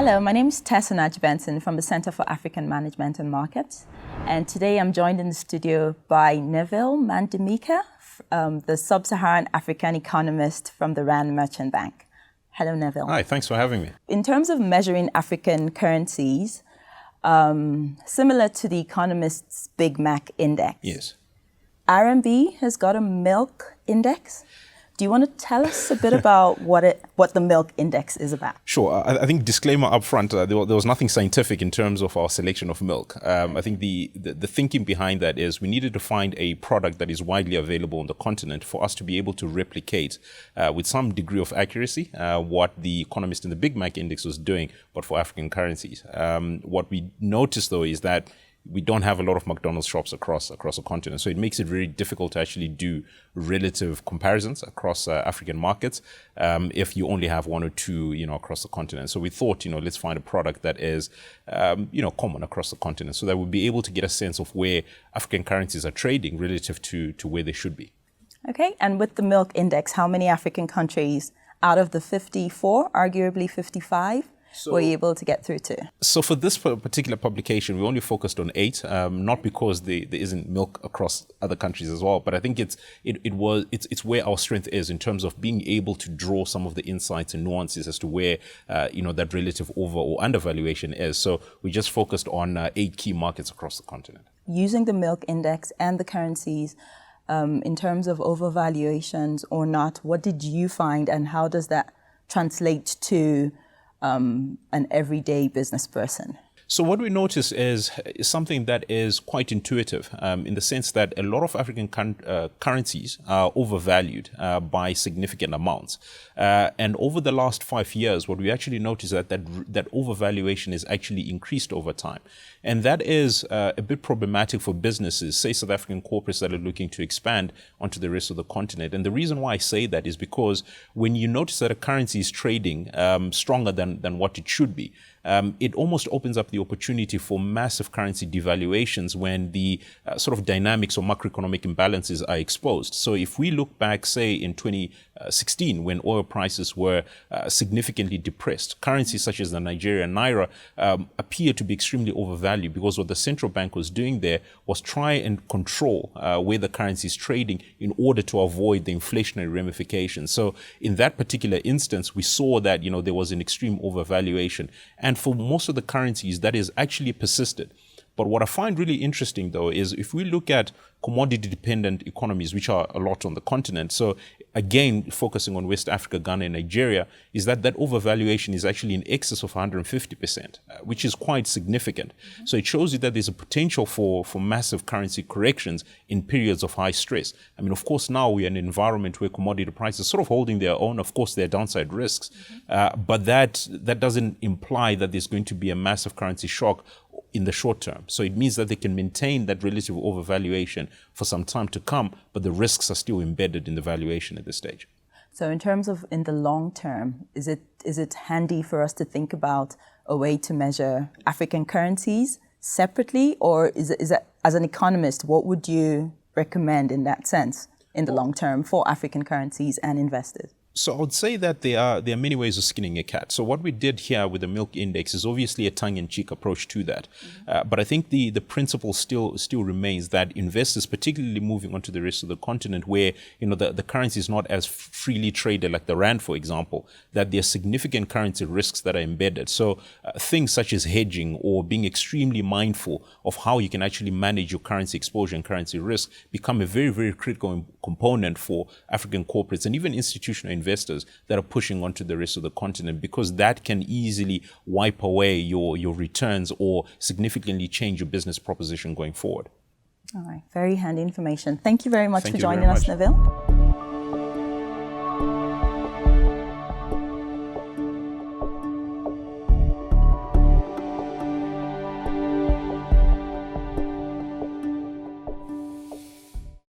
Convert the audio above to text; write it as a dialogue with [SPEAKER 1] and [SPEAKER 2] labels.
[SPEAKER 1] Hello, my name is Tessa Benson from the Center for African Management and Markets. And today I'm joined in the studio by Neville Mandimika, the Sub-Saharan African economist from the Rand Merchant Bank. Hello, Neville.
[SPEAKER 2] Hi, thanks for having me.
[SPEAKER 1] In terms of measuring African currencies, similar to the Economist's Big Mac Index,
[SPEAKER 2] Yes.
[SPEAKER 1] RMB has got a milk index. Do you want to tell us a bit about what the milk index is about?
[SPEAKER 2] Sure. I think disclaimer up front, there was nothing scientific in terms of our selection of milk. I think the thinking behind that is we needed to find a product that is widely available on the continent for us to be able to replicate with some degree of accuracy what the Economist in the Big Mac Index was doing, but for African currencies. What we noticed, though, is that we don't have a lot of McDonald's shops across the continent. So it makes it very difficult to actually do relative comparisons across African markets if you only have one or two, across the continent. So we thought, let's find a product that is, common across the continent so that we'll be able to get a sense of where African currencies are trading relative to where they should be.
[SPEAKER 1] Okay, and with the milk index, how many African countries out of the 54, arguably 55, were you able to get through to?
[SPEAKER 2] So for this particular publication, we only focused on 8, not because there isn't milk across other countries as well, but I think it's where our strength is in terms of being able to draw some of the insights and nuances as to where that relative over or undervaluation is. So we just focused on 8 key markets across the continent. Using
[SPEAKER 1] the milk index and the currencies, in terms of overvaluations or not, what did you find and how does that translate to an everyday business person?
[SPEAKER 2] So what we notice is something that is quite intuitive in the sense that a lot of African currencies are overvalued by significant amounts. And over the last 5 years, what we actually notice is that overvaluation is actually increased over time. And that is a bit problematic for businesses, say South African corporates that are looking to expand onto the rest of the continent. And the reason why I say that is because when you notice that a currency is trading stronger than what it should be, it almost opens up the opportunity for massive currency devaluations when the sort of dynamics or macroeconomic imbalances are exposed. So if we look back, say, in 2016, when oil prices were significantly depressed, currencies such as the Nigerian Naira appear to be extremely overvalued because what the central bank was doing there was try and control where the currency is trading in order to avoid the inflationary ramifications. So in that particular instance, we saw that, there was an extreme overvaluation. And for most of the currencies, that is actually persisted. But what I find really interesting, though, is if we look at commodity-dependent economies, which are a lot on the continent, so again, focusing on West Africa, Ghana, and Nigeria, is that overvaluation is actually in excess of 150%, which is quite significant. Mm-hmm. So it shows you that there's a potential for massive currency corrections in periods of high stress. I mean, of course, now we're in an environment where commodity prices are sort of holding their own. Of course, there are downside risks, but that doesn't imply that there's going to be a massive currency shock in the short term. So it means that they can maintain that relative overvaluation for some time to come, but the risks are still embedded in the valuation at this stage.
[SPEAKER 1] So in terms of in the long term, is it handy for us to think about a way to measure African currencies separately, or is it as an economist, what would you recommend in that sense in the long term for African currencies and investors?
[SPEAKER 2] So I would say that there are many ways of skinning a cat. So what we did here with the milk index is obviously a tongue-in-cheek approach to that. Mm-hmm. But I think the principle still remains that investors, particularly moving on to the rest of the continent where, the currency is not as freely traded like the Rand, for example, that there are significant currency risks that are embedded. So things such as hedging or being extremely mindful of how you can actually manage your currency exposure and currency risk become a very, very critical component for African corporates and even institutional investors that are pushing onto the rest of the continent, because that can easily wipe away your returns or significantly change your business proposition going forward.
[SPEAKER 1] All right, very handy information. Thank you very much for joining us, Neville.